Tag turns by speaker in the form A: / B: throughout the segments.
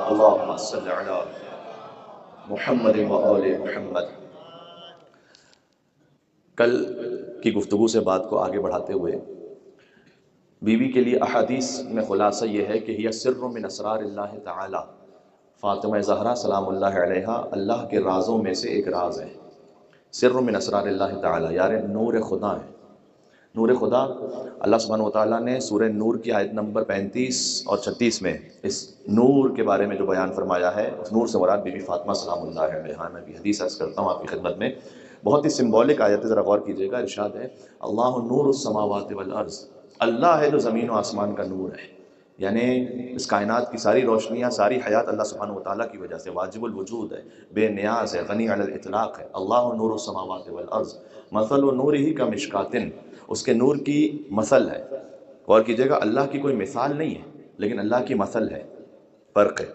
A: اللہم صلی علی محمد و آل محمد۔ کل کی گفتگو سے بات کو آگے بڑھاتے ہوئے بیوی کے لیے احادیث میں خلاصہ یہ ہے کہ یہ سر من اسرار اللہ تعالی، فاطمہ زہرا سلام اللہ علیہا اللہ کے رازوں میں سے ایک راز ہے۔ سر من اسرار اللہ تعالی یار نور خدا ہے۔ نور خدا اللہ سبحانہ وتعالیٰ نے سورہ نور کی آیت نمبر 35 اور 36 میں اس نور کے بارے میں جو بیان فرمایا ہے، اس نور سے مراد بی بی فاطمہ سلام اللہ علیہا۔ میں بھی حدیث عرض کرتا ہوں آپ کی خدمت میں، بہت ہی سمبولک آیت ہے، ذرا غور کیجئے گا۔ ارشاد ہے اللہ نور السماوات والارض، اللہ ہے جو زمین و آسمان کا نور ہے، یعنی اس کائنات کی ساری روشنیاں، ساری حیات اللہ سبحانہ وتعالیٰ کی وجہ سے، واجب الوجود ہے، بے نیاز ہے، غنی علی الاطلاق ہے۔ اللہ نور السماوات والارض مثل نورہ کمشکاۃ، اس کے نور کی مثل ہے۔ غور کیجئے گا، اللہ کی کوئی مثال نہیں ہے لیکن اللہ کی مثل ہے۔ فرق ہے،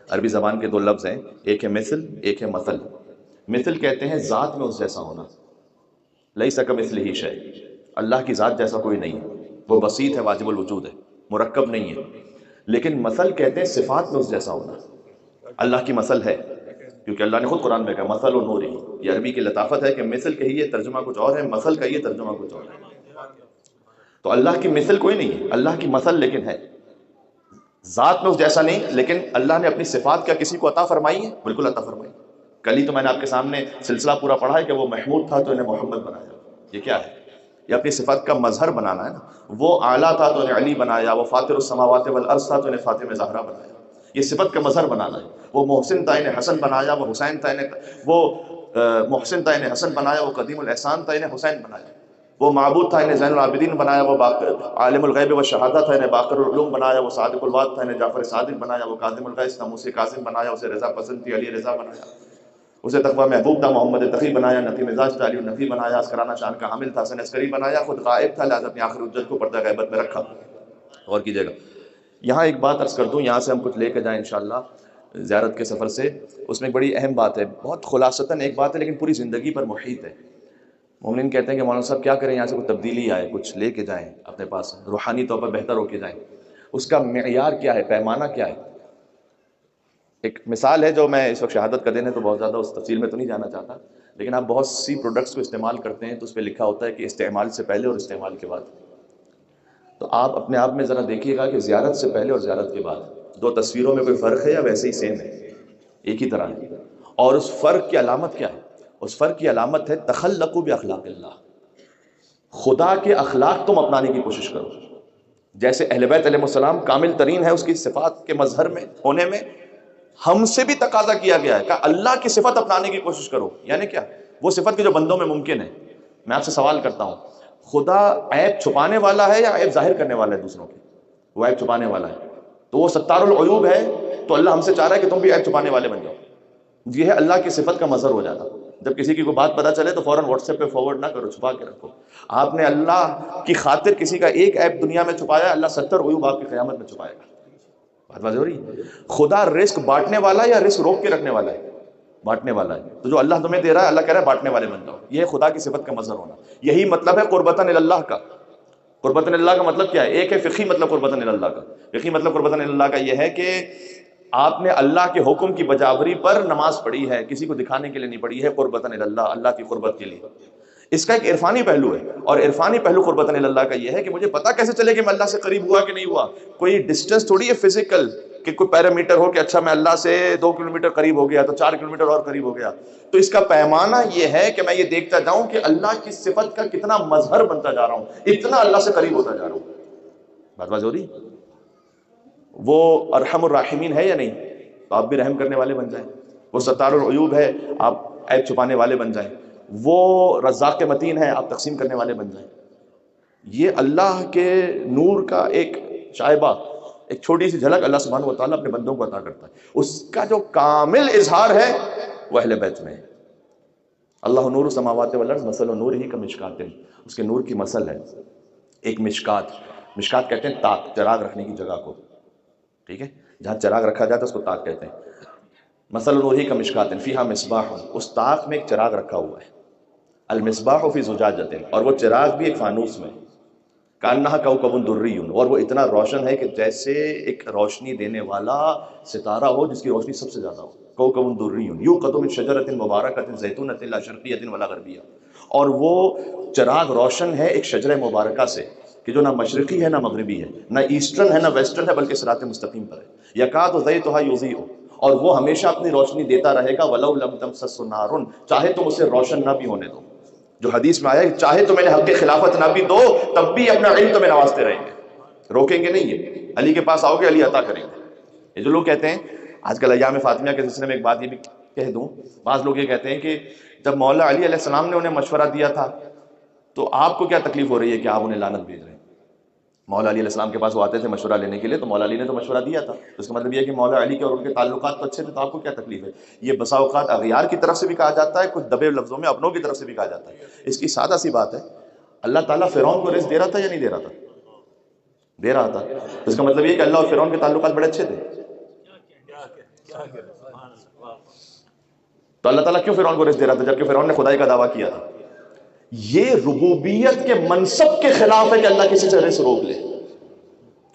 A: عربی زبان کے دو لفظ ہیں، ایک ہے مثل، ایک ہے مثل۔ مثل کہتے ہیں ذات میں اس جیسا ہونا، لیس کمثلہ شیء، اللہ کی ذات جیسا کوئی نہیں ہے، وہ بسیط ہے، واجب الوجود ہے، مرکب نہیں ہے۔ لیکن مثل کہتے ہیں صفات میں اس جیسا ہونا۔ اللہ کی مثل ہے کیونکہ اللہ نے خود قرآن میں کہا مثل و نور ہی، یہ عربی کی لطافت ہے کہ مثل کہیے ترجمہ کچھ اور ہے، مثل کہیے ترجمہ کچھ اور ہے۔ تو اللہ کی مثل کوئی نہیں ہے، اللہ کی مثل لیکن ہے، ذات میں اس جیسا نہیں، لیکن اللہ نے اپنی صفات کیا کسی کو عطا فرمائی ہے؟ بالکل عطا فرمائی۔ کل ہی تو میں نے آپ کے سامنے سلسلہ پورا پڑھا ہے کہ وہ محمود تھا تو انہیں محمد بنایا۔ یہ کیا ہے؟ یہ اپنی صفات کا مظہر بنانا ہے نا۔ وہ اعلیٰ تھا تو انہیں علی بنایا، وہ فاطر السماوات والارض تھا تو انہیں فاطمہ زہرا بنایا۔ یہ صفت کا مظہر بنانا ہے۔ وہ محسن تھا انہیں حسن بنایا، وہ حسین تھا انہیں محسن تھا انہیں حسن بنایا، وہ قدیم الاحسان تھا انہیں حسین بنایا۔ وہ معبود تھا انہیں زین العابدین بنایا، وہ عالم الغیب و شہادہ تھا انہیں باقر العلوم بنایا، وہ صادق الوعد تھا انہیں جعفر صادق بنایا، وہ کاظم الغیظ تھا موسی کاظم بنایا، اسے رضا پسند تھی علی رضا بنایا، اسے تقوی محبوب تھا محمد تقی بنایا، نقی مزاج تھا علی النقی بنایا، اسکرانہ شان کا حامل تھا حسن عسکری بنایا، خود غائب تھا لہذا اپنی آخر حجت کو پردہ غیبت میں رکھا۔ غور کیجئے گا، یہاں ایک بات عرض کر دوں، یہاں سے ہم کچھ لے کے جائیں انشاءاللہ زیارت کے سفر سے۔ اس میں ایک بڑی اہم بات ہے، بہت خلاصتاً ایک بات ہے لیکن پوری زندگی پر محیط ہے۔ مومنین کہتے ہیں کہ مولانا صاحب کیا کریں یہاں سے کوئی تبدیلی آئے، کچھ لے کے جائیں اپنے پاس، روحانی طور پر بہتر ہو کے جائیں۔ اس کا معیار کیا ہے، پیمانہ کیا ہے؟ ایک مثال ہے جو میں اس وقت شہادت کا دن ہے تو بہت زیادہ اس تفصیل میں تو نہیں جانا چاہتا، لیکن آپ بہت سی پروڈکٹس کو استعمال کرتے ہیں تو اس پہ لکھا ہوتا ہے کہ استعمال سے پہلے اور استعمال کے بعد۔ تو آپ اپنے آپ میں ذرا دیکھیے گا کہ زیارت سے پہلے اور زیارت کے بعد دو تصویروں میں کوئی فرق ہے یا ویسے ہی سیم ہے، ایک ہی طرح ہے؟ اور اس فرق کی علامت کیا ہے؟ اس فرق کی علامت ہے تخلقوا باخلاق اللہ، خدا کے اخلاق تم اپنانے کی کوشش کرو۔ جیسے اہل بیت علیہ السلام کامل ترین ہے اس کی صفات کے مظہر میں ہونے میں، ہم سے بھی تقاضا کیا گیا ہے کہ اللہ کی صفت اپنانے کی کوشش کرو۔ یعنی کیا؟ وہ صفت کی جو بندوں میں ممکن ہے۔ میں آپ سے سوال کرتا ہوں، خدا عیب چھپانے والا ہے یا عیب ظاہر کرنے والا ہے دوسروں کے؟ وہ عیب چھپانے والا ہے، تو وہ ستار العیوب ہے، تو اللہ ہم سے چاہ رہا ہے کہ تم بھی عیب چھپانے والے بن جاؤ۔ یہ ہے اللہ کی صفت کا مظہر ہو جاتا۔ جب کسی کی کوئی بات پتہ چلے تو فوراً واٹس ایپ پہ فارورڈ نہ کرو، چھپا کے رکھو۔ آپ نے اللہ کی خاطر کسی کا ایک عیب دنیا میں چھپایا، اللہ 70 عیوب آپ کی قیامت میں چھپائے گا۔ بات واضح ہو رہی ہے؟ خدا رزق بانٹنے والا ہے یا رزق روک کے رکھنے والا ہے؟ بانٹنے والا ہے۔ تو جو اللہ تمہیں دے رہا ہے، اللہ کہہ رہا ہے بانٹنے والے بن جاؤ۔ یہ ہے خدا کی صفت کا مظہر ہونا۔ یہی مطلب ہے قربتاً اللہ کا۔ قربتاً اللہ کا مطلب کیا ہے؟ ایک ہے فقہی مطلب قربتاً اللہ کا۔ فقہی مطلب قربتاً اللہ کا یہ ہے کہ آپ نے اللہ کے حکم کی بجاوری پر نماز پڑھی ہے، کسی کو دکھانے کے لیے نہیں پڑھی ہے، قربتاً اللہ، اللہ کی قربت کے لیے۔ اس کا ایک عرفانی پہلو ہے، اور عرفانی پہلو قربتاً اللہ کا یہ ہے کہ مجھے پتہ کیسے چلے کہ میں اللہ سے قریب ہوا کہ نہیں ہوا۔ کوئی ڈسٹنس تھوڑی ہے فزیکل کہ کوئی پیرامیٹر ہو کہ اچھا میں اللہ سے 2 کلومیٹر قریب ہو گیا تو 4 کلومیٹر اور قریب ہو گیا۔ تو اس کا پیمانہ یہ ہے کہ میں یہ دیکھتا جاؤں کہ اللہ کی صفت کا کتنا مظہر بنتا جا رہا ہوں، اتنا اللہ سے قریب ہوتا جا رہا ہوں۔ بات واضح ہو رہی؟ وہ ارحم الراحمین ہے یا نہیں؟ تو آپ بھی رحم کرنے والے بن جائیں۔ وہ ستار العیوب ہے، آپ عیب چھپانے والے بن جائیں۔ وہ رزاق متین ہے، آپ تقسیم کرنے والے بن جائیں۔ یہ اللہ کے نور کا ایک شائبہ، ایک چھوٹی سی جھلک اللہ سبحانہ و تعالیٰ اپنے بندوں کو عطا کرتا ہے۔ اس کا جو کامل اظہار ہے وہ اہل بیت میں ہے۔ اللہ نور السماوات والارض مثل نورہ کمشکاۃ، اس کے نور کی مثل ہے ایک مشکات۔ مشکات کہتے ہیں طاق، چراغ رکھنے کی جگہ کو، ٹھیک ہے؟ جہاں چراغ رکھا جاتا ہے اس کو طاق کہتے ہیں۔ مثل نورہ کمشکاۃ فیہا مصباح، اس طاق میں ایک چراغ رکھا ہوا ہے۔ المصباح فی زجاجۃ، اور وہ چراغ بھی ایک فانوس میں۔ کانہا کوکب درری، اور وہ اتنا روشن ہے کہ جیسے ایک روشنی دینے والا ستارہ ہو جس کی روشنی سب سے زیادہ ہو. کوکب درری یوقد من شجرۃ مبارکۃ زیتونۃ لا شرقیۃ ولا غربیہ، اور وہ چراغ روشن ہے ایک شجرہ مبارکہ سے کہ جو نہ مشرقی ہے نہ مغربی ہے، نہ ایسٹرن ہے نہ ویسٹرن ہے، بلکہ صراط مستقیم پر ہے. یکاد زیتھا یضیء، اور وہ ہمیشہ اپنی روشنی دیتا رہے گا. ولو لم تمسس نار، چاہے تم اسے روشن نہ بھی ہونے دو. جو حدیث میں آیا ہے چاہے تو میں نے حق کی خلافت نہ بھی دو تب بھی اپنا علم تمہیں نوازتے رہیں گے، روکیں گے نہیں. ہے علی کے پاس آؤ گے علی عطا کریں گے. یہ جو لوگ کہتے ہیں آج کل ایام فاطمیہ کے سلسلے میں ایک بات یہ بھی کہہ دوں، بعض لوگ یہ کہتے ہیں کہ جب مولا علی علیہ السلام نے انہیں مشورہ دیا تھا تو آپ کو کیا تکلیف ہو رہی ہے کہ آپ انہیں لعنت بھیج رہے ہیں. مولا علی علیہ السلام کے پاس وہ آتے تھے مشورہ لینے کے لیے، تو مولا علی نے تو مشورہ دیا تھا، تو اس کا مطلب یہ ہے کہ مولا علی کے اور ان کے تعلقات تو اچھے تھے، تو آپ کو کیا تکلیف ہے. یہ بسا اوقات اغیار کی طرف سے بھی کہا جاتا ہے، کچھ دبے لفظوں میں اپنوں کی طرف سے بھی کہا جاتا ہے. اس کی سادہ سی بات ہے، اللہ تعالیٰ فرعون کو رزق دے رہا تھا یا نہیں دے رہا تھا؟ دے رہا تھا. تو اس کا مطلب یہ ہے کہ اللہ اور فرعون کے تعلقات بڑے اچھے تھے. تو اللہ تعالیٰ کیوں فرعون کو رزق دے رہا تھا جبکہ فرعون نے خدائی کا دعویٰ کیا تھا؟ یہ ربوبیت کے منصب کے خلاف ہے کہ اللہ کسی سے رزق روک لے.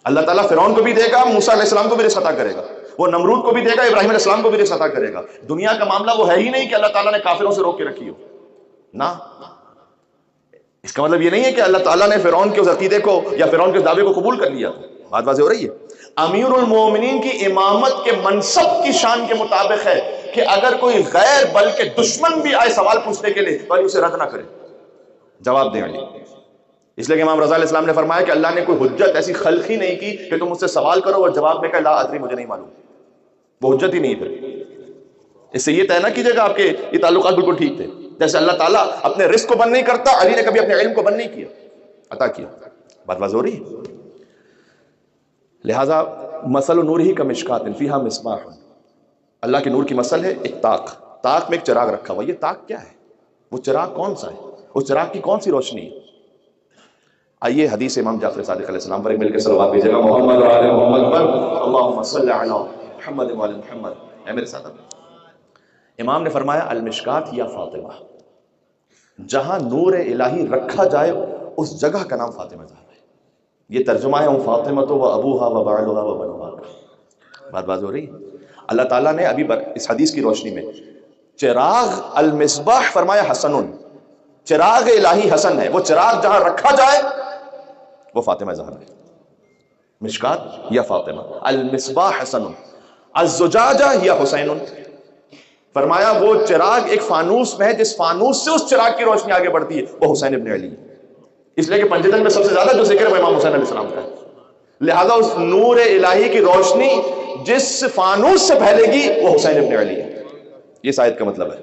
A: اللہ تعالیٰ فرعون کو بھی دے گا، موسیٰ علیہ السلام کو بھی رزق عطا کرے گا، وہ نمرود کو بھی دے گا، ابراہیم علیہ السلام کو بھی رزق عطا کرے گا. دنیا کا معاملہ وہ ہے ہی نہیں کہ اللہ تعالیٰ نے کافروں سے روک کے رکھی ہو، نہ. اس کا مطلب یہ نہیں ہے کہ اللہ تعالیٰ نے فرعون کے اس عقیدے کو یا فرعون کے دعوے کو قبول کر لیا. بات واضح ہو رہی ہے. امیر المومنین کی امامت کے منصب کی شان کے مطابق ہے کہ اگر کوئی غیر بلکہ دشمن بھی آئے سوال پوچھنے کے لیے تو اسے رد نہ کرے، جواب دیں علی. اس لیے کہ امام رضا علیہ السلام نے فرمایا کہ اللہ نے کوئی حجت ایسی خلق ہی نہیں کی کہ تم مجھ سے سوال کرو اور جواب میں کہ لا ادری، مجھے نہیں معلوم. وہ حجت ہی نہیں. پھر اس سے یہ طے نہ کیجیے گا آپ کے یہ تعلقات بالکل ٹھیک تھے. جیسے اللہ تعالیٰ اپنے رزق کو بند نہیں کرتا، علی نے کبھی اپنے علم کو بند نہیں کیا، عطا کیا. بات واضح ہو رہی ہے. لہذا مثل نورہ کمشکات فیہا مصباح، اللہ کے نور کی مثل ہے ایک طاق میں ایک چراغ رکھا ہوا. یہ طاق کیا ہے؟ وہ چراغ کون سا ہے؟ اس چراغ کی کون سی روشنی ہے؟ آئیے حدیث امام جعفر صادق علیہ السلام پر ایک مل کے صلوات بھیجیے گا. محمد و آل محمد پر اللہم صلی علی محمد و آل محمد. اے میرے ساتھ امام نے فرمایا المشکات یا فاطمہ، جہاں نور الہی رکھا جائے اس جگہ کا نام فاطمہ زہرا ہے. یہ ترجمہ ہے فاطمہ تو و ابوہا و بعلہا و بنوہا. بات واضح ہو رہی ہے. اللہ تعالیٰ نے ابھی اس حدیث کی روشنی میں چراغ المصباح فرمایا حسن، چراغ الہی حسن ہے. وہ چراغ جہاں رکھا جائے وہ فاطمہ زہرا ہے. مشکات یا فاطمہ، المصباح حسن، الزجاجہ یا حسین. فرمایا وہ چراغ ایک فانوس میں ہے، جس فانوس سے اس چراغ کی روشنی آگے بڑھتی ہے وہ حسین ابن علی. اس لیے کہ پنجتن میں سب سے زیادہ جو ذکر ہے وہ امام حسین علیہ السلام کا ہے. لہذا اس نور الہی کی روشنی جس فانوس سے پھیلے گی وہ حسین ابن علی ہے. یہ اس آیت کا مطلب ہے.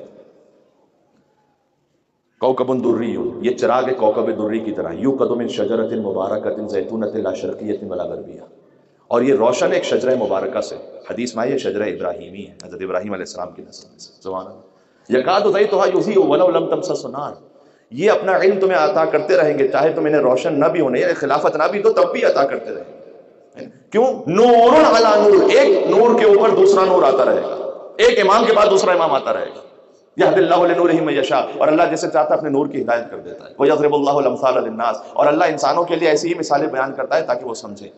A: کوکب دری، یہ چراغ ہے کوکب دری کی طرح. یوقد من شجرۃ مبارکۃ زیتونۃ لا شرقیۃ ولا غربیہ، اور یہ روشن ایک شجرہ مبارکہ سے. حدیث میں یہ شجرہ ابراہیمی ہے، حضرت ابراہیم علیہ السلام کی نسل میں سے. سبحان اللہ. یکاد زیتھا یضیء ولو لم تمسس نار، یہ اپنا علم تمہیں عطا کرتے رہیں گے چاہے تم انہیں روشن نہ بھی ہونے یا خلافت نہ بھی دو تب بھی عطا کرتے رہیں گے. کیوں؟ نور علی نور، ایک نور کے اوپر دوسرا نور آتا رہے گا، ایک امام کے بعد دوسرا امام آتا رہے گا. یہد اللہ لنورہ من یشاء، اور اللہ جسے چاہتا ہے اپنے نور کی ہدایت کر دیتا ہے. ویضرب اللہ الامثال للناس، اور اللہ انسانوں کے لیے ایسی ہی مثالیں بیان کرتا ہے تاکہ وہ سمجھیں.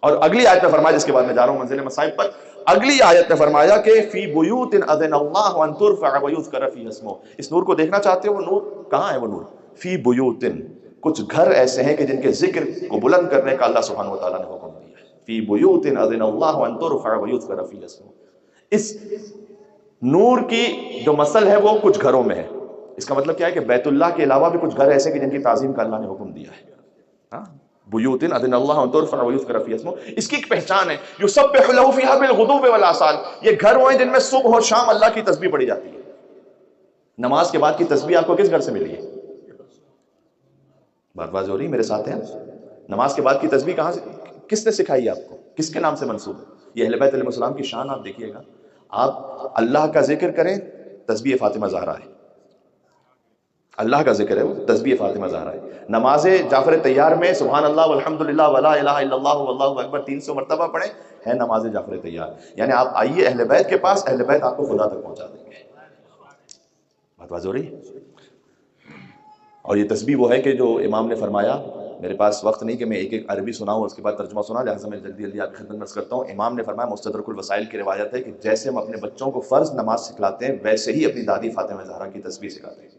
A: اور اگلی آیت میں فرمایا، جس کے بعد میں جا رہا ہوں منزل مصائب پر، اگلی آیت میں فرمایا کہ فی بیوت اذن اللہ ان ترفع ویذکر فیہا اسمہ. اس نور کو دیکھنا چاہتے ہو؟ وہ نور کہاں ہے؟ وہ نور فی بیوت، کچھ گھر ایسے ہیں کہ جن کے ذکر کو بلند کرنے کا اللہ سبحانہ و تعالیٰ نے حکم دیا ہے. فی بیوت اذن اللہ ان ترفع ویذکر فیہا اسمہ. اس نور کی جو مثل ہے وہ کچھ گھروں میں ہے. اس کا مطلب کیا ہے کہ بیت اللہ کے علاوہ بھی کچھ گھر ایسے کہ جن کی تعظیم کا اللہ نے حکم دیا ہے. بیوت اذن اللہ ان ترفع ویذکر فیہا اسمہ. اس کی ایک پہچان ہے، یسبح لہ فیہا بالغدو والآصال. یہ گھر وہ ہیں جن میں صبح اور شام اللہ کی تسبیح پڑھی جاتی ہے. نماز کے بعد کی تسبیح آپ کو کس گھر سے ملی ہے؟ بات واضح ہو رہی ہے میرے ساتھ ہیں؟ نماز کے بعد کی تسبیح کہاں سے، کس نے سکھائی آپ کو، کس کے نام سے منسوب ہے؟ یہ اہل بیت علیہ السلام کی شان آپ دیکھیے گا. آپ اللہ کا ذکر کریں، تسبیح فاطمہ زہرا ہے. اللہ کا ذکر ہے وہ تسبیح فاطمہ زہرا ہے. نماز جعفر طیار میں سبحان اللہ والحمدللہ ولا الہ الا اللہ واللہ اکبر 300 مرتبہ پڑھیں، ہے نماز جعفر طیار. یعنی آپ آئیے اہل بیت کے پاس، اہل بیت آپ کو خدا تک پہنچا دیں گے. بات واضح ہو رہی ہے. اور یہ تسبیح وہ ہے کہ جو امام نے فرمایا میرے پاس وقت نہیں کہ میں ایک ایک عربی سناؤں اس کے بعد ترجمہ سنا، لہٰذا میں جلدی جلدی آپ کی خدمت میں عرض کرتا ہوں. امام نے فرمایا، مستدرک الوسائل کی روایت ہے کہ جیسے ہم اپنے بچوں کو فرض نماز سکھلاتے ہیں ویسے ہی اپنی دادی فاطمہ زہرا کی تسبیح سکھاتے ہیں.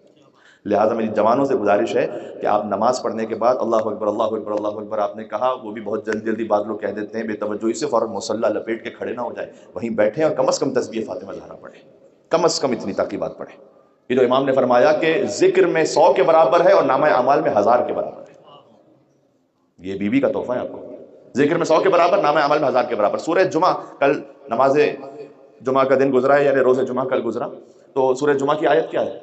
A: لہٰذا میری جوانوں سے گزارش ہے کہ آپ نماز پڑھنے کے بعد اللہ اکبر اللہ اکبر اللہ اکبر آپ نے کہا، وہ بھی بہت جلدی جلدی بعض لوگ کہہ دیتے ہیں بے توجہی سے، فوراً مصلی لپیٹ کے کھڑے نہ ہو جائے، وہیں بیٹھیں اور کم از کم تسبیح فاطمہ زہرا پڑھیں، کم از کم اتنی تاکہ بات پڑھیں. یہ جو امام نے فرمایا کہ ذکر میں 100 کے برابر ہے اور نامہ اعمال میں 1000 کے برابر ہے. یہ بی بی کا تحفہ ہے آپ کو. ذکر میں 100 کے برابر، نامہ اعمال میں 1000 کے برابر. سورہ جمعہ، کل نماز جمعہ کا دن گزرا ہے، یعنی روز جمعہ کل گزرا، تو سورہ جمعہ کی آیت کیا ہے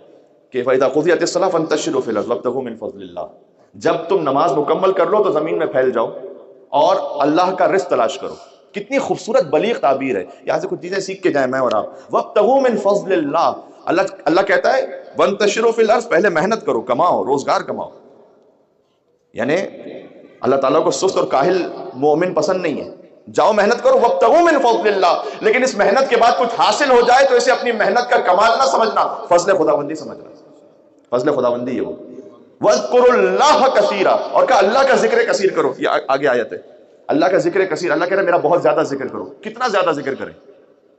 A: کہ فَإِذَا قُضِيَتِ الصَّلَاةُ فَانتَشِرُوا فِي الْأَرْضِ وَابْتَغُوا مِن فَضْلِ اللَّهِ. جب تم نماز مکمل کر لو تو زمین میں پھیل جاؤ اور اللہ کا رزق تلاش کرو. کتنی خوبصورت بلیغ تعبیر ہے. یہاں سے کچھ چیزیں سیکھ کے جائیں میں اور آپ. وَابْتَغُوا مِن فَضْلِ اللَّهِ. اللہ کہتا ہے وَانتَشِرُوا فِي الْأَرْضِ، پہلے محنت کرو، کماؤ، روزگار کماؤ. یعنی اللہ تعالیٰ کو سست اور کاہل مومن پسند نہیں ہے. جاؤ محنت کرو، وَابْتَغُوا مِن فَضْلِ اللَّهِ. لیکن اس محنت کے بعد کچھ حاصل ہو جائے تو اسے اپنی محنت کا کمال نہ سمجھنا، فضل خداوندی سمجھنا. فضل خداوندی ہے وہ. وَاذْكُرُوا اللَّهَ كَثِيرًا، اور کہا اللہ کا ذکر کثیر کرو. یہ آگے آیت ہے، اللہ کا ذکر کثیر. اللہ کہہ رہا ہے میرا بہت زیادہ ذکر کرو. کتنا زیادہ ذکر کریں؟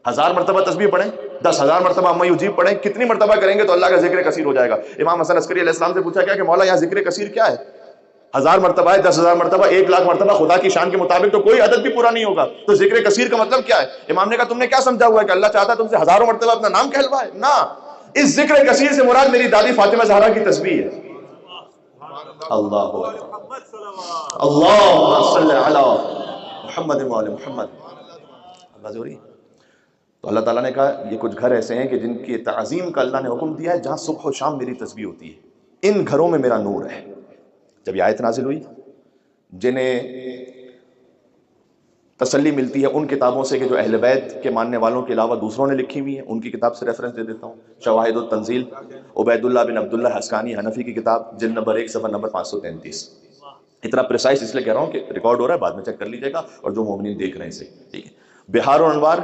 A: 1000 مرتبہ تسبیح پڑھیں، 10,000 مرتبہ اما یجیب پڑھیں، کتنی مرتبہ کریں گے تو اللہ کا ذکر کثیر ہو جائے گا. امام حسن عسکری علیہ السلام سے پوچھا گیا کہ مولا یہاں ذکر کثیر کیا ہے؟ 1000 مرتبہ ہے، 10,000 مرتبہ، 1,00,000 مرتبہ، خدا کی شان کے مطابق تو کوئی عدد بھی پورا نہیں ہوگا. تو ذکر کثیر کا مطلب کیا ہے؟ امام نے کہا تم نے کیا سمجھا ہوا ہے کہ اللہ چاہتا ہے تم سے ہزاروں مرتبہ اپنا نام کہلوائے؟ نہ، اس ذکر کثیر سے مراد میری دادی فاطمہ زہرا کی تسبیح ہے. اللہ اللہم صلی علی محمد وعلی محمد. اللہ ضروری. تو اللہ تعالیٰ نے کہا یہ کچھ گھر ایسے ہیں کہ جن کی تعظیم کا اللہ نے حکم دیا ہے جہاں صبح و شام میری تسبیح ہوتی ہے. ان گھروں میں میرا نور ہے. جب یہ آیت نازل ہوئی، جنہیں تسلی ملتی ہے ان کتابوں سے کہ جو اہل بیت کے ماننے والوں کے علاوہ دوسروں نے لکھی ہوئی ہیں، ان کی کتاب سے ریفرنس دے دیتا ہوں. شواہد التنزیل، عبید اللہ بن عبداللہ حسکانی حنفی کی کتاب، جلد نمبر 1 صفحہ نمبر 533. اتنا پریسائز اس لیے کہہ رہا ہوں کہ ریکارڈ ہو رہا ہے، بعد میں چیک کر لیجیے گا، اور جو مومنین دیکھ رہے ہیں اسے. ٹھیک ہے. بہار الانوار،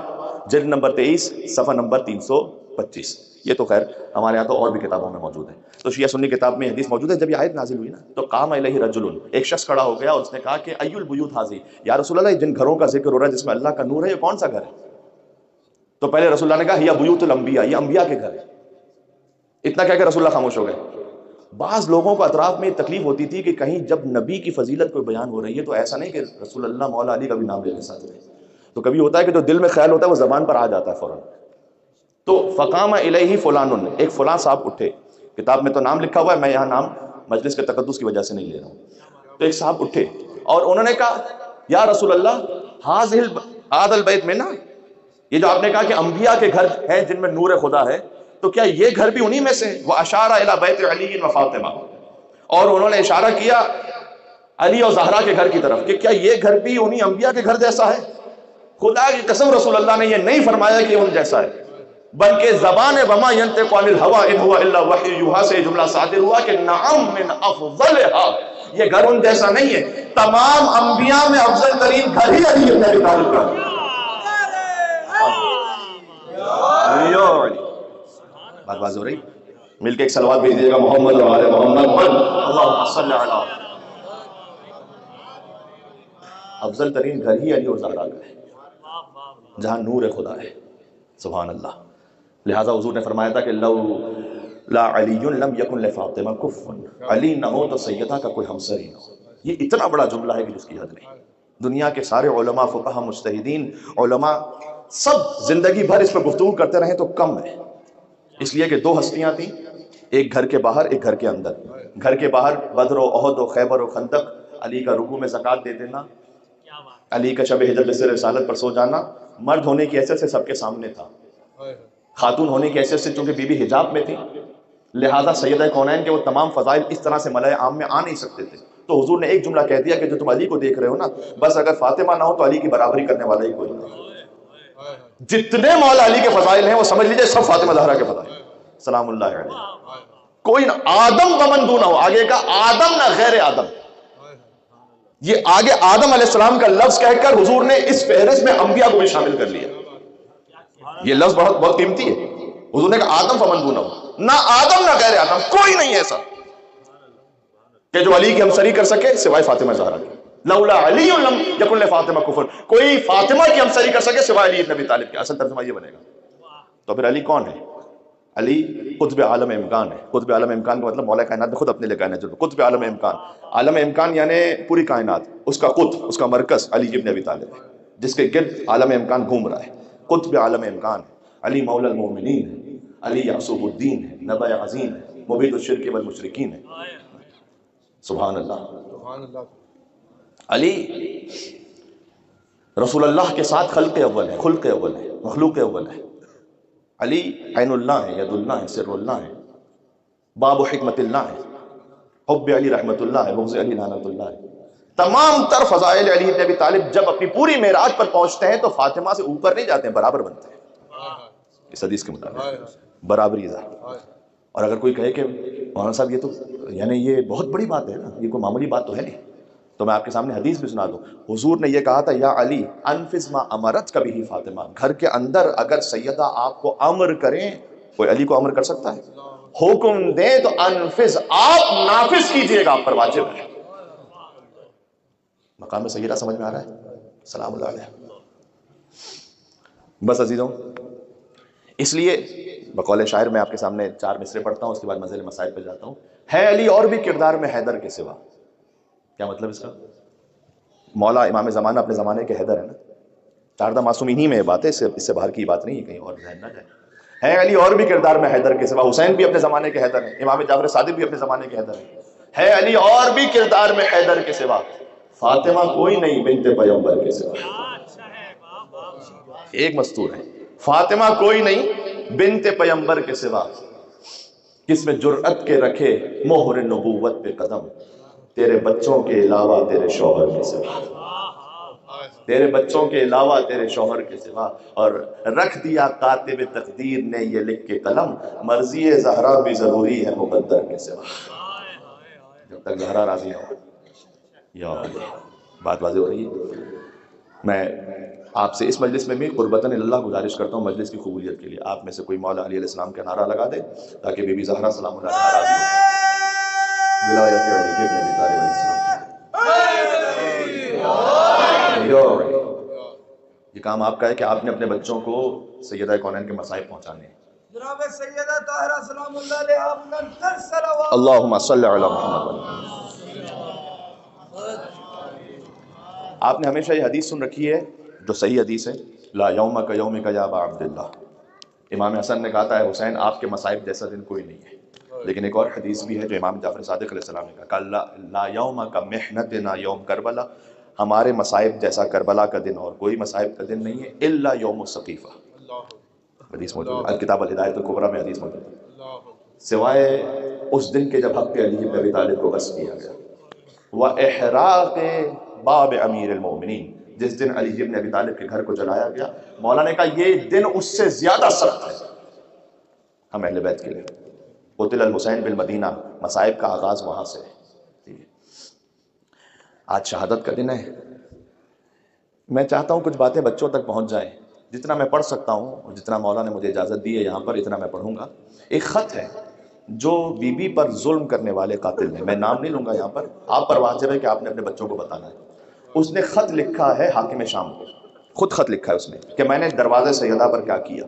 A: جلد نمبر 23 صفحہ نمبر 325. یہ تو خیر ہمارے یہاں تو اور بھی کتابوں میں موجود ہے. تو شیعہ سنی کتاب میں حدیث موجود ہے. جب یہ آیت نازل ہوئی نا تو قام الیہ رجل، ایک شخص کھڑا ہو گیا اور اس نے کہا کہ ای البیوت ھذی، یا رسول اللہ جن گھروں کا ذکر ہو رہا ہے جس میں اللہ کا نور ہے، یہ کون سا گھر ہے؟ تو پہلے رسول اللہ نے کہا ہی بیوت الانبیاء، یہ انبیاء کے گھر ہے. اتنا کہہ کے رسول اللہ خاموش ہو گئے. بعض لوگوں کو اطراف میں تکلیف ہوتی تھی کہ کہیں جب نبی کی فضیلت کوئی بیان ہو رہی ہے تو ایسا نہیں کہ رسول اللہ مولا علی کا بھی نام لینے ساتھ رہے. تو کبھی ہوتا ہے کہ جو دل میں خیال ہوتا ہے وہ زبان پر آ جاتا ہے فوراً. تو فقام الیہ فلان، ایک فلاں صاحب اٹھے. کتاب میں تو نام لکھا ہوا ہے، میں یہاں نام مجلس کے تقدس کی وجہ سے نہیں لے رہا ہوں. تو ایک صاحب اٹھے اور انہوں نے کہا یا رسول اللہ ھذا البیت میں نا، یہ جو آپ نے کہا کہ انبیاء کے گھر ہیں جن میں نور خدا ہے، تو کیا یہ گھر بھی انہی میں سے؟ وہ اشارہ الی بیت علی و فاطمہ، اور انہوں نے اشارہ کیا علی اور زہرا کے گھر کی طرف کہ کیا یہ گھر بھی انہی انبیاء کے گھر جیسا ہے؟ خدا کی قسم رسول اللہ نے یہ نہیں فرمایا کہ ان جیسا ہے، بلکہ زبان وما ينطق عن الهوى ان هو الا وحی یوحی سے جملہ صادر ہوا کہ نعم من افضلها، یہ گھر ان جیسا نہیں ہے، تمام انبیاء میں افضل ترین گھر ہی علی ابن ابی طالب کا. بات باز ہو رہی. مل کے ایک صلوات بھیج دیجیے گا محمد و آل محمد. اللہم صلی علی. افضل ترین گھر ہی علی اور زہرا کا ہے جہاں نور خدا ہے. سبحان اللہ. لہٰذا حضور نے فرمایا تھا کہ لو لا علی لم یکن لفاطمہ کف، علی نہ ہو تو سیدہ کا کوئی ہمسر ہی نہ ہو. یہ اتنا بڑا جملہ ہے کہ جس کی حد نہیں. دنیا کے سارے علماء، فقہا، مجتہدین، علماء سب زندگی بھر اس پر گفتگو کرتے رہے تو کم ہے. اس لیے کہ دو ہستیاں تھیں، ایک گھر کے باہر ایک گھر کے اندر. گھر کے باہر بدر و احد و خیبر و خندق، علی کا رکوع میں زکوٰۃ دے دینا، علی کا شب ہجرت سے رسالت پر سو جانا. مرد ہونے کی حیثیت سے سب کے سامنے تھا، خاتون ہونے کی حیثیت سے چونکہ بی بی حجاب میں تھی، لہٰذا سیدہ کونین کے وہ تمام فضائل اس طرح سے ملائے عام میں آ نہیں سکتے تھے. تو حضور نے ایک جملہ کہہ دیا کہ جو تم علی کو دیکھ رہے ہو نا، بس اگر فاطمہ نہ ہو تو علی کی برابری کرنے والا ہی کوئی نہیں. جتنے مولا علی کے فضائل ہیں وہ سمجھ لیجئے سب فاطمہ زہرا کے فضائل سلام اللہ علیہ. کوئی نہ آدم ومن دونہ ہو، آگے کا آدم نہ غیر آدم. یہ آگے آدم علیہ السلام کا لفظ کہہ کر حضور نے اس فہرست میں انبیاء کو بھی شامل کر لیا. یہ لفظ بہت قیمتی ہے. حضور نے کہا آدم فمن دونہ ہو، نہ آدم نہ غیر آدم، کوئی نہیں ایسا. کہ جو علی کی ہمسری کر سکے سوائے فاطمہ زہرا کی. لولا علی لم یکن لفاطمہ کفر، کوئی فاطمہ کی ہمسری کر سکے سوائے علی بن ابی طالب کے. اصل ترجمہ یہ بنے گا. تو پھر علی کون ہے؟ علی قطب عالم امکان ہے. قطب عالم امکان کا مطلب مولا کائنات نے خود اپنے لیے کہنا ہے. قطب عالم امکان، عالم امکان یعنی پوری کائنات، اس کا قطب، اس کا مرکز علی ابن ابی طالب ہے، جس کے گرد عالم امکان گھوم رہا ہے. قطب عالم امکان ہے. علی مولا المومنین ہے، علی یعصوب الدین ہے، نبع عظیم ہے، مبید الشرک والمشرکین ہے. سبحان اللہ. علی رسول اللہ کے ساتھ خلق اول ہے، خلق اول ہے، مخلوق اول ہے. علی عین اللہ ہے، ید اللہ ہے، سر اللہ ہے، باب و حکمت اللہ ہے، حب علی رحمت اللہ ہے، بغض علی لعنت اللہ ہے. تمام تر فضائل علی بن ابی طالب جب اپنی پوری معراج پر پہنچتے ہیں تو فاطمہ سے اوپر نہیں جاتے ہیں، برابر بنتے ہیں اس حدیث کے مطابق. برابری ذات. اور اگر کوئی کہے کہ مولانا صاحب یہ تو یعنی یہ بہت بڑی بات ہے نا، یہ کوئی معمولی بات تو ہے نہیں، تو میں آپ کے سامنے حدیث بھی سنا دوں. حضور نے یہ کہا تھا یا علی انفذ ما امرت کبھی فاطمہ. گھر کے اندر اگر سیدہ آپ کو امر کریں، کوئی علی کو امر کر سکتا ہے؟ حکم دیں تو انفذ، آپ نافذ کیجئے گا، آپ پر واجب ہے. مقام سیدہ سمجھ میں آ رہا ہے؟ سلام اللہ علیہ. بس عزیزوں، اس لیے بقول شاعر میں آپ کے سامنے 4 مصرے پڑھتا ہوں، اس کے بعد مزید مسائل پہ جاتا ہوں. ہے علی اور بھی کردار میں حیدر کے سوا. کیا مطلب اس کا؟ مولا امام زمانہ اپنے زمانے کے حیدر ہے نا. 4 معصومین ہی میں یہ بات ہے، اس سے باہر کی بات نہیں ہے، کہیں اور ذہن نہ جائے. ہے علی اور بھی کردار میں حیدر کے سوا. حسین بھی اپنے زمانے کے حیدر ہیں، امام جعفر صادق بھی اپنے زمانے کے حیدر ہیں. ہے علی اور بھی کردار میں حیدر کے سوا. فاطمہ کوئی نہیں بنت پیغمبر کے سوا. ایک مستور ہے، فاطمہ کوئی نہیں بنت پیغمبر کے سوا. کس میں جرأت کے رکھے مہر نبوت پہ قدم، تیرے بچوں کے علاوہ تیرے شوہر کے سوا. تیرے بچوں کے علاوہ تیرے شوہر کے سوا. اور رکھ دیا کاتب تقدیر نے یہ لکھ کے قلم، مرضی زہرا بھی ضروری ہے مقدر کے سوا. جب تک زہرا راضی ہو. یا بات واضح ہو رہی ہے. میں آپ سے اس مجلس میں بھی قربتاً اللہ گزارش کرتا ہوں مجلس کی قبولیت کے لیے آپ میں سے کوئی مولا علی علیہ السلام کا نعرہ لگا دے تاکہ بی بی زہرا سلام اللہ علیہا راضی ہو. ولایت علی ابن ابی طالب علیہ السلام. یہ کام آپ کا ہے کہ آپ نے اپنے بچوں کو سیدہ کونین کے مصائب پہنچانے ہیں.
B: جناب سیدہ طاہرہ سلام اللہ علیہا منزل صلوات.
A: اللہم صلی علی محمد. آپ نے ہمیشہ یہ حدیث سن رکھی ہے جو صحیح حدیث ہے، لا یومک یومک یا ابا عبداللہ. امام حسن نے کہا ہے حسین آپ کے مصائب جیسا دن کوئی نہیں ہے. لیکن ایک اور حدیث بھی ہے جو امام جعفر صادق علیہ السلام نے کہا لا یومک محنتنا یوم کربلا، ہمارے مصائب جیسا کربلا کا دن اور کوئی مصائب کا دن نہیں ہے، الا یوم السقیفہ. حدیث موجود ہے الکتاب الہدایۃ الکبریٰ میں حدیث موجود ہے. سوائے اس دن کے جب حق علی بن ابی طالب کو غصب کیا گیا. وَإِحْرَاقِ باب امیر المومنین، جس دن علی بن ابی طالب کے گھر کو جلایا گیا، مولا نے کہا یہ دن اس سے زیادہ سخت ہے ہم اہل بیت کے لیے. قتل الحسین بالمدینہ، مصائب کا آغاز وہاں سے ہے. آج شہادت کا دن ہے. میں چاہتا ہوں کچھ باتیں بچوں تک پہنچ جائیں. جتنا میں پڑھ سکتا ہوں اور جتنا مولا نے مجھے اجازت دی ہے یہاں پر اتنا میں پڑھوں گا. ایک خط ہے جو بی بی پر ظلم کرنے والے قاتل ہیں، میں نام نہیں لوں گا یہاں پر، آپ پر واجب ہے کہ آپ نے اپنے بچوں کو بتانا ہے. اس نے خط لکھا ہے حاکم شام کو، خود خط لکھا ہے اس نے کہ میں نے دروازے سیدہ پر کیا کیا.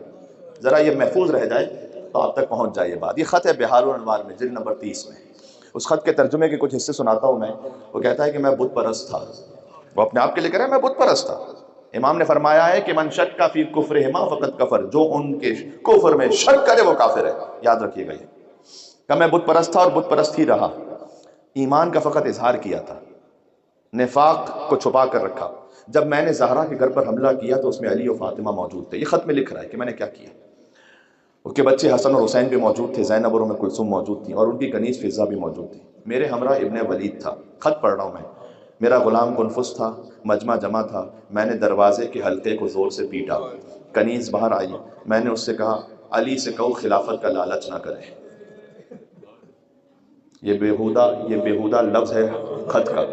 A: ذرا یہ محفوظ رہ جائے تو آپ تک پہنچ جائے یہ بات. یہ خط ہے بہار الانوار میں جلد نمبر 30 میں. اس خط کے ترجمے کے کچھ حصے سناتا ہوں میں. وہ کہتا ہے کہ میں بت پرست تھا. وہ اپنے آپ کے لیے کہہ رہا ہے میں بت پرست تھا. امام نے فرمایا ہے کہ من شک فی کفرہما فقد کفر، جو ان کے کفر میں شک کرے وہ کافر ہے. یاد رکھیے گا یہ کہ میں بت پرست تھا اور بت پرست ہی رہا. ایمان کا فقط اظہار کیا تھا، نفاق کو چھپا کر رکھا. جب میں نے زہرا کے گھر پر حملہ کیا تو اس میں علی و فاطمہ موجود تھے. یہ خط میں لکھ رہا ہے کہ میں نے کیا کیا. اس کے بچے حسن اور حسین بھی موجود تھے، زینب اور ام کلثوم موجود تھیں، اور ان کی کنیز فضہ بھی موجود تھی. میرے ہمراہ ابن ولید تھا. خط پڑھ رہا ہوں میں. میرا غلام کنفس تھا. مجمع جمع تھا. میں نے دروازے کے حلقے کو زور سے پیٹا. کنیز باہر آئی. میں نے اس سے کہا علی سے کہو خلافت کا لالچ نہ کرے. یہ بےہودہ لفظ ہے خط کا،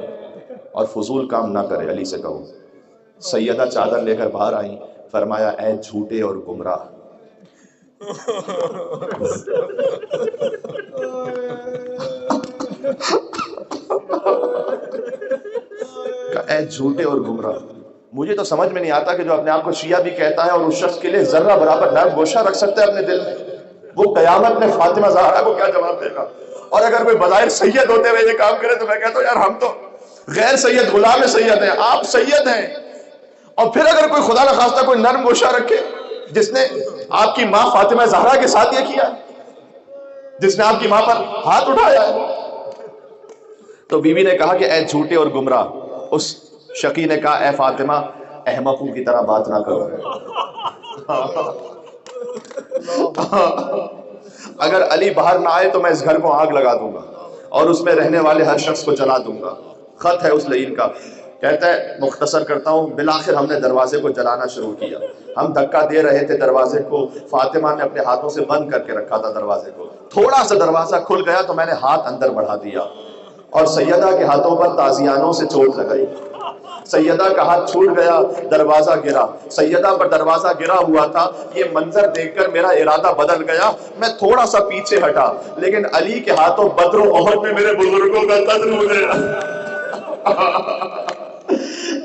A: اور فضول کام نہ کرے، علی سے کہو. سیدہ چادر لے کر باہر آئیں. فرمایا اے جھوٹے اور گمراہ، اے جھوٹے اور گمراہ، مجھے تو سمجھ میں نہیں آتا کہ جو اپنے آپ کو شیعہ بھی کہتا ہے اور اس شخص کے لیے ذرہ برابر نرم گوشہ رکھ سکتا ہے اپنے دل میں، وہ قیامت میں فاطمہ زہرا کو کیا جواب دے گا؟ اور اگر کوئی بظاہر سید ہوتے ہوئے یہ کام کرے تو میں کہتا ہوں یار ہم تو غیر سید غلام سید ہیں، آپ سید ہیں۔ اور پھر اگر کوئی خدا نخواستہ کوئی نرم گوشہ رکھے، جس نے آپ کی ماں فاطمہ زہرا کے ساتھ یہ کیا، جس نے آپ کی ماں پر ہاتھ اٹھایا ہے، تو بیوی نے کہا کہ اے جھوٹے اور گمراہ، اس شقی نے کہا اے فاطمہ احمقوں کی طرح بات نہ کرو، اگر علی باہر نہ آئے تو میں اس گھر کو آگ لگا دوں گا اور اس میں رہنے والے ہر شخص کو جلا دوں گا۔ خط ہے اس لعین کا، کہتا ہے مختصر کرتا ہوں، بالآخر ہم نے دروازے کو جلانا شروع کیا، ہم دھکا دے رہے تھے دروازے کو، فاطمہ نے اپنے ہاتھوں سے بند کر کے رکھا تھا دروازے کو، تھوڑا سا دروازہ کھل گیا تو میں نے ہاتھ اندر بڑھا دیا اور سیدہ کے ہاتھوں پر تازیانوں سے چوٹ لگائی، سیدہ کا ہاتھ چھوٹ گیا، دروازہ گرا، سیدہ پر دروازہ گرا ہوا تھا، یہ منظر دیکھ کر میرا ارادہ بدل گیا، میں تھوڑا سا پیچھے ہٹا، لیکن علی کے ہاتھوں بدر و احد میں میرے بزرگوں کا قتل ہو گیا۔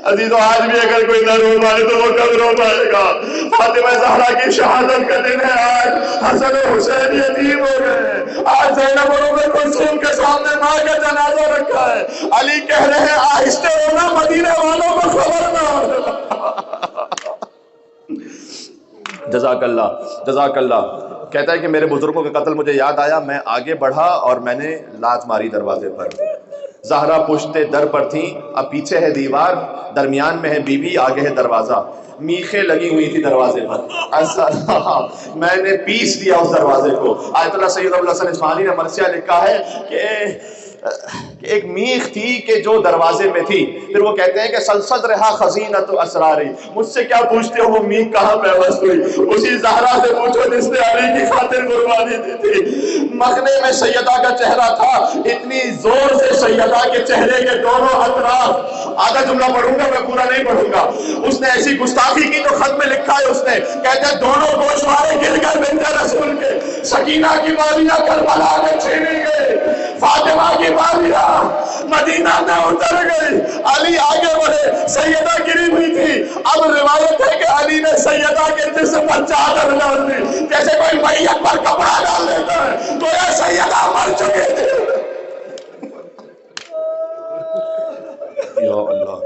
A: عزیزو آج بھی اگر کوئی نہ رو پائے تو وہ کب رو پائے گا؟ فاطمہ زہرا کی شہادت کا دن ہے آج، حسن و حسین یتیم ہو گئے، آج زینب اور ام کلثوم کے سامنے ماں کا جنازہ رکھا ہے، علی کہہ رہے ہیں آہستہ ہونا، مدینے والوں کو خبر نہ ہو۔ جزاک اللہ جزاک اللہ۔ کہتا ہے کہ میرے بزرگوں کا قتل مجھے یاد آیا، میں آگے بڑھا اور میں نے لات ماری دروازے پر، زہرا پشتے در پر تھیں، اب پیچھے ہے دیوار، درمیان میں ہے بی بی، آگے ہے دروازہ، میخیں لگی ہوئی تھی دروازے پر، ایسا میں نے پیس دیا اس دروازے کو۔ آیت اللہ سید ابوالحسن اصفہانی نے مرثیہ لکھا ہے کہ ایک میخ تھی کہ جو دروازے میں تھی، پھر وہ کہتے ہیں کہ سلسل رہا خزینت و اسراری، مجھ سے کیا پوچھتے ہو وہ میخ کہاں پیوست ہوئی؟ اسی زہرا سے پوچھو جس نے علی کی خاطر قربانی دی تھی۔ مغنے میں سیدہ کا چہرہ تھا، اتنی زور سے سیدہ کے چہرے کے دونوں اطراف، آدھا جملہ پڑھوں گا میں پورا نہیں پڑھوں گا، اس نے ایسی گستاخی کی تو خط میں لکھا ہے، اس نے کہتے ہیں دونوں گوشوارے گر گئے بنت رسول کے، سکینہ کی بالیاں کربلا میں چھینی گئی، فاطمہ کی بالیاں مدینہ میں اتر گئی، علی آگے بڑھے، سیدہ گری ہوئی تھی، اب روایت ہے کہ علی نے سیدہ کے جسم پر چادر ڈال دی، جیسے کوئی میت پر کپڑا ڈال دیتا ہے، تو یہ سیدہ مر چکے تھے۔ یا اللہ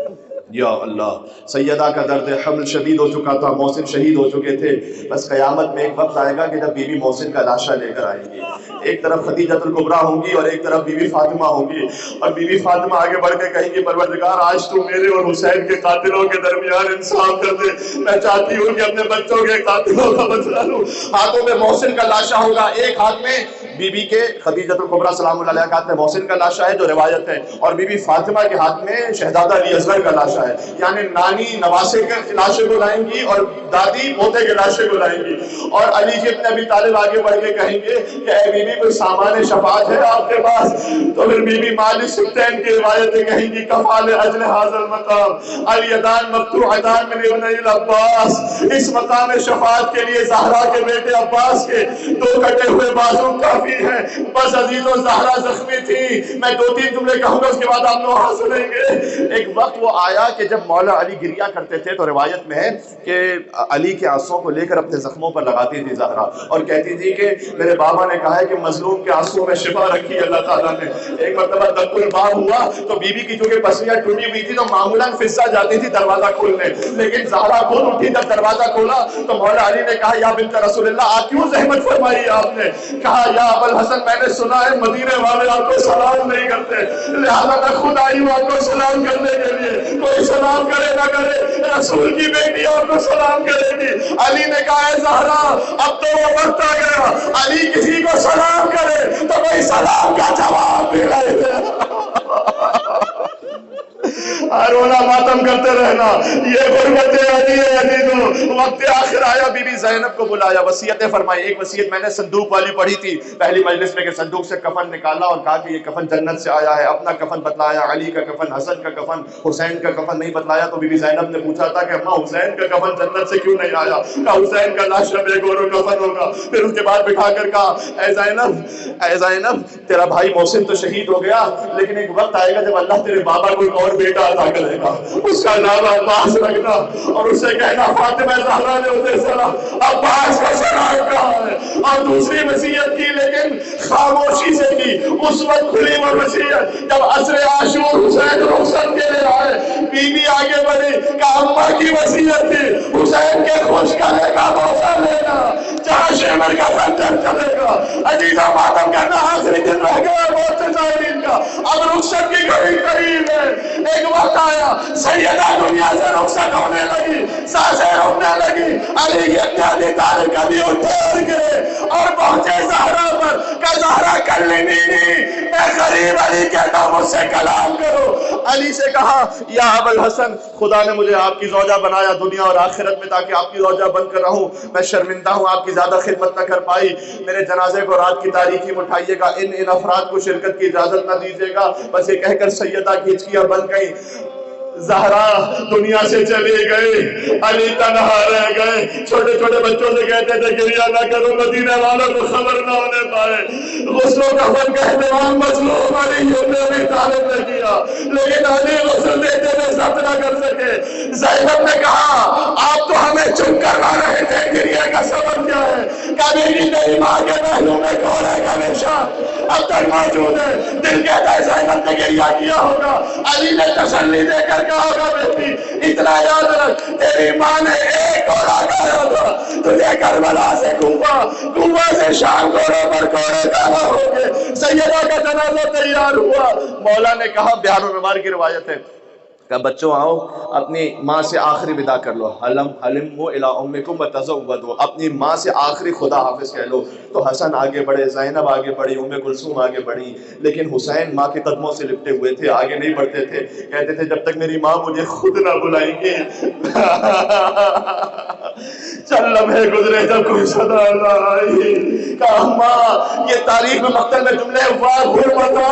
A: یا اللہ، سیدہ کا درد حمل شدید ہو چکا تھا، محسن شہید ہو چکے تھے، بس قیامت میں ایک وقت آئے گا کہ جب بی بی محسن کا لاشا لے کر آئیں گی، ایک طرف خدیجۃ الکبریٰ ہوں گی اور ایک طرف بی بی فاطمہ ہوں گی، اور بی بی فاطمہ آگے بڑھ کے کہیں گی پروردگار آج تو میرے اور حسین کے قاتلوں کے درمیان انصاف کر دے، میں چاہتی ہوں کہ اپنے بچوں کے قاتلوں کا بدلہ لوں۔ ہاتھوں میں محسن کا لاشا ہوگا، ایک ہاتھ میں بی بی کے خدیجۃ الکبریٰ سلام اللہ علیہ کے ہاتھ میں محسن کا لاشا ہے جو روایت ہے، اور بی بی فاطمہ کے ہاتھ میں شہزادہ علی اصغر کا لاشا ہے، یعنی نانی نواسے کے لاشے کو لائیں گی اور دادی پوتے کے لاشے کو لائیں گی، اور علی جی ابن ابی طالب آگے بڑھ کے کہیں گے کہ اے بی بی کوئی سامان شفاعت ہے آپ کے پاس؟ تو پھر بی بی مالک سبتین کی روایتیں کہیں گی کفال اجل حاضر مقام الیدان مقطوعتان من ابن العباس، اس مقام شفاعت کے لیے زہرا کے بیٹے عباس کے دو کٹے ہوئے بازو کافی ہیں۔ بس عزیزو زہرا زخمی تھی، میں دو تین جملے کہوں گا اس کے بعد آپ نوحہ سنیں گے۔ ایک وقت وہ آیا کہ جب مولا علی گریا کرتے تھے تو روایت میں ہے کہ علی کے آنسوؤں کو لے کر اپنے زخموں پر لگاتی تھی زہرا، اور کہتی تھی کہ میرے بابا نے کہا ہے کہ مظلوم کے آنسوؤں میں شفا رکھی اللہ تعالیٰ نے۔ ایک مرتبہ دق الباب ہوا تو بی بی کی چونکہ پسلیاں ٹوٹی ہوئی تھی تو معمولاً فضہ جاتی تھی دروازہ کھولنے، لیکن زہرا خود اٹھی جب دروازہ کھولا تو مولا علی نے کہا یا بنت رسول اللہ آپ کیوں زحمت فرمائی آپ نے؟ کہا یا ابوالحسن میں نے سنا ہے مدینے والے آپ کو سلام نہیں کرتے، لہذا میں خود آئی ہوں آپ کو سلام کرنے کے لیے، کوئی سلام کرے نہ کرے رسول کی بیٹی آپ کو سلام کرے گی۔ علی نے کہا اے زہرا اب تو وہ وقت آ گیا، علی کسی کو سلام کرے تو کوئی سلام کا جواب بھی نہیں دے۔ رونا ماتم کرتے رہنا، یہ غربت علی ہے علی کو۔ وقت آخر آیا، بی بی زینب کو بلایا، وصیتیں فرمائی۔ ایک وصیت میں نے صندوق والی پڑھی تھی پہلی مجلس میں کہ صندوق سے کفن نکالا اور کہا کہ یہ کفن جنت سے آیا ہے، اپنا کفن بتلایا، علی کا کفن، حسن کا کفن، حسین کا کفن نہیں بتلایا۔ تو بی بی زینب نے پوچھا تھا کہ اماں حسین کا کفن جنت سے کیوں نہیں آیا؟ کہا حسین کا لاش بے گور و کفن ہوگا۔ پھر اس کے بعد بٹھا کر کہا اے زینب تیرا بھائی محسن تو شہید ہو گیا، لیکن ایک وقت آئے گا جب اللہ تیرے بابا کو ایک اور بیٹا عطا کرے گا، اس کا نام عباس رکھنا اور اس سے کہنا فاطمہ زہرا نے اسے سنا عباس کا شراب کہا ہے۔ اور دوسری وصیت کی لیکن خاموشی سے کی۔ اس وقت کھلی وہ وصیت جب عصر عاشور حسین رخصت کے لیے آئے، بی بی آگے بڑھی کہ اماں کی وصیت تھی حسین کے خوش کرنے کا موقع لینا، جہاں شمر کا خنجر چلے گا۔ عزیزہ ماتم کرنا آخری دن رہ گیا موت سے زائرین کا، اب رخصت کی گھڑی قریب ہے۔ ایک وقت آیا سیدہ دنیا سے رخصت ہونے لگی، سانسیں رکنے لگی، علی کی ابن طالب کبھی اٹھے اور گرے اور پہنچے زہرا پر کہ زہرا کلمینی، میں غریب علی کہتا ہوں مجھ سے کلام کرو۔ علی سے کہا یا ابا الحسن خدا نے مجھے آپ کی زوجہ بنایا دنیا اور آخرت میں تاکہ آپ کی زوجہ بن کر رہوں، میں شرمندہ ہوں آپ کی زیادہ خدمت نہ کر پائی، میرے جنازے کو رات کی تاریکی میں اٹھائیے گا، ان افراد کو شرکت کی اجازت نہ دیجیے گا۔ بس یہ کہہ کر سیدہ کی ہچکیاں بن گئی۔ زہرا دنیا سے چلی گئی، علی تنہا رہ گئے۔ چھوٹے چھوٹے بچوں سے کہتے تھے گریہ نہ کرو، مدینہ والوں کو خبر نہ ہونے پائے۔ غسل و کفن کا اہتمام مظلوم علی ابن ابی طالب نے کیا، لیکن علی غسل دیتے ہوئے ضبط نہ کر سکے۔ زینب نے کہا آپ تو ہمیں چپ کروا رہے تھے، گریہ کا سبب کیا ہے؟ کبھی بھی میری ماں کے پہلو میں کون ہے ہمیشہ اب تک موجود ہے۔ دل کہتا ہے زینب نے گریہ کیا ہوگا، علی نے تسلی دے کر کہا ہوگا بیٹی اتنا یاد رکھ تیری ماں نے ایک اور آگایا تھا، تجھے کربلا سے کوفہ سے شام کوڑے پر کوڑے دانا ہوگے۔ سیدہ کا جنازہ تیار ہوا، مولا نے کہا بیان النوار کی روایت ہے کہ بچوں آؤ اپنی ماں سے آخری ودا کر لو، حلموا الی امکم وتزودوا، اپنی ماں سے آخری خدا حافظ کہہ لو۔ تو حسن آگے بڑھے، زینب آگے بڑھی، کلثوم آگے بڑھی، لیکن حسین ماں کے قدموں سے لپٹے ہوئے تھے، آگے نہیں بڑھتے تھے۔ کہتے تھے جب تک میری ماں مجھے خود نہ بلائیں گے چل لمحے گزرے جب کوئی صدا نہ آئی۔ کہا ماں یہ تاریخ میں مقتل میں جملے غربتا،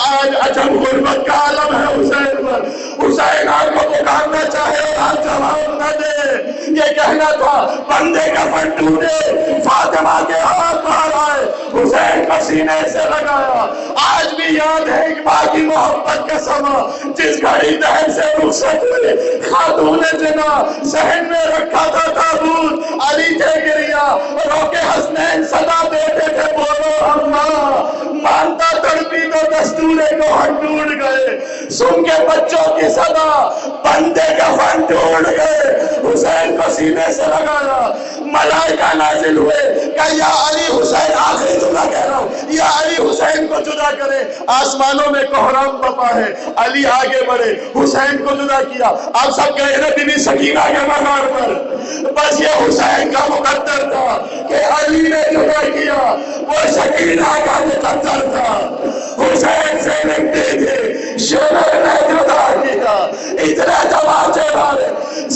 A: آج عجب غربت کا عالم ہے حسین پر۔ حسین آپ کو پکارنا چاہے اور آپ جواب نہ دے، یہ کہنا تھا بندے کا فن ٹوٹے، فاطمہ کے ہاتھ باہر آئے، حسین کا سینے سے لگایا۔ آج بھی یاد ہے ایک ماں کی محبت کا سما، جس گھڑی دہن سے رخصت ہوئی خاتون جنا صحن میں رکھا تھا تابوت، علی تھے گریا، روکے حسنین صدا دیتے تھے بولو اماں، مانتا تڑپی تو دستورے کو ہم ٹوٹ گئے، سن کے بچوں کی صدا بندے کا فن ٹوٹ گئے۔ حسین کو سینے سے لگایا، ملائکہ نازل ہوئے کہ یا علی حسین، آخری جملہ کہہ رہا ہوں، یا علی حسین کو جدا کرے۔ آسمانوں میں کوہرام بپا ہے، علی آگے بڑھے، حسین کو جدا کیا۔ آپ سب کہہ رہے بی بی سکینہ کے مزار پر، بس یہ حسین کا مقدر تھا کہ علی نے جدا کیا، وہ سکینہ کا مقدر تھا۔ حسین سے لگتے تھے، شمر نے جدا کیا، اتنے تماچے مارے،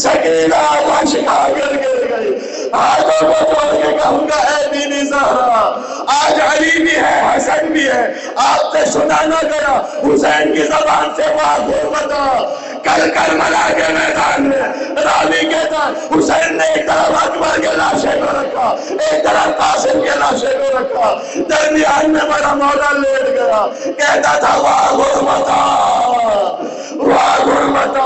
A: سکینہ مشکا گر گئی۔ ہاتھوں کو توڑ کے کہوں گا اے بی بی زہرا، آج علی بھی ہے حسن بھی ہے، آپ سے سنا نہ گیا حسین کی زبان سے واضح بتا۔ کل کربلا کے میدان میں راوی کہتا حسین نے ایک طرف اکبر کے لاشے کو رکھا، ایک طرف قاسم کے لاشے کو رکھا، درمیان میں بڑا مولا لیٹ گیا، کہتا تھا واہ غربتا، واہ غربتا،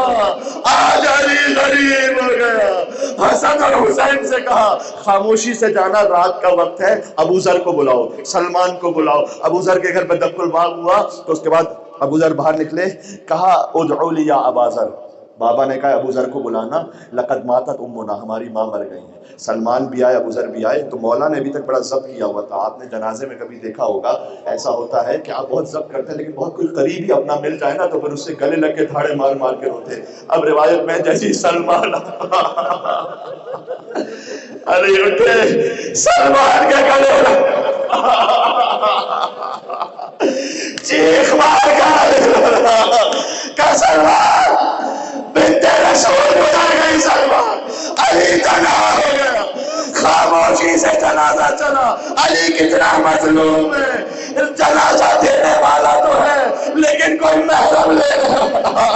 A: آج علی غریب ہو گیا۔ حسن اور حسین سے کہا خاموشی سے جانا، رات کا وقت ہے، ابو ذر کو بلاؤ، سلمان کو بلاؤ۔ ابو ذر کے گھر پہ دق الباب ہوا تو اس کے بعد ابو ذر باہر نکلے، کہا ادعو لی یا ابا ذر، بابا نے کہا ابو ذر کو بلانا، لقد ماتت امنا، ہماری ماں مر گئی ہیں۔ سلمان بھی آئے، ابو ذر بھی آئے۔ تو مولا نے ابھی تک بڑا ضبط کیا ہوا تھا، آپ نے جنازے میں کبھی دیکھا ہوگا، ایسا ہوتا ہے کہ آپ بہت ضبط کرتے ہیں لیکن بہت کوئی قریبی اپنا مل جائے نا تو پھر اس سے گلے لگ کے دھاڑے مار مار کے روتے۔ اب روایت میں جیسی سلمان علی اٹھے، سلمان کے گلے چیخ مار کر کہ سلمان
C: رسول گزر گئی سلمان، علی تنہا ہو گیا، خاموشی سے جنازہ چلا۔ علی کتنا مظلوم ہے، جنازہ دینے والا تو ہے لیکن کوئی محرم لے رہا۔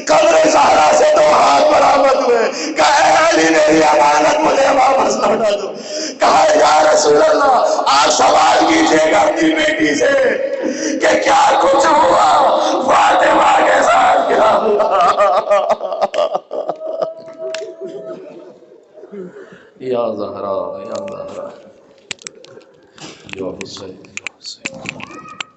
C: قبر زہرا سے 2 ہاتھ برآمد ہوئے، کہا اے علی میری امانت مجھے واپس لوٹا دو۔ کہا یا رسول اللہ آپ سوال کیجئے گا اپنی بیٹی سے کہ کیا کچھ ہوا فاطمہ کے ساتھ، کیا ہوا؟
A: یا زہرا یا زہرا یا حسین یا حسین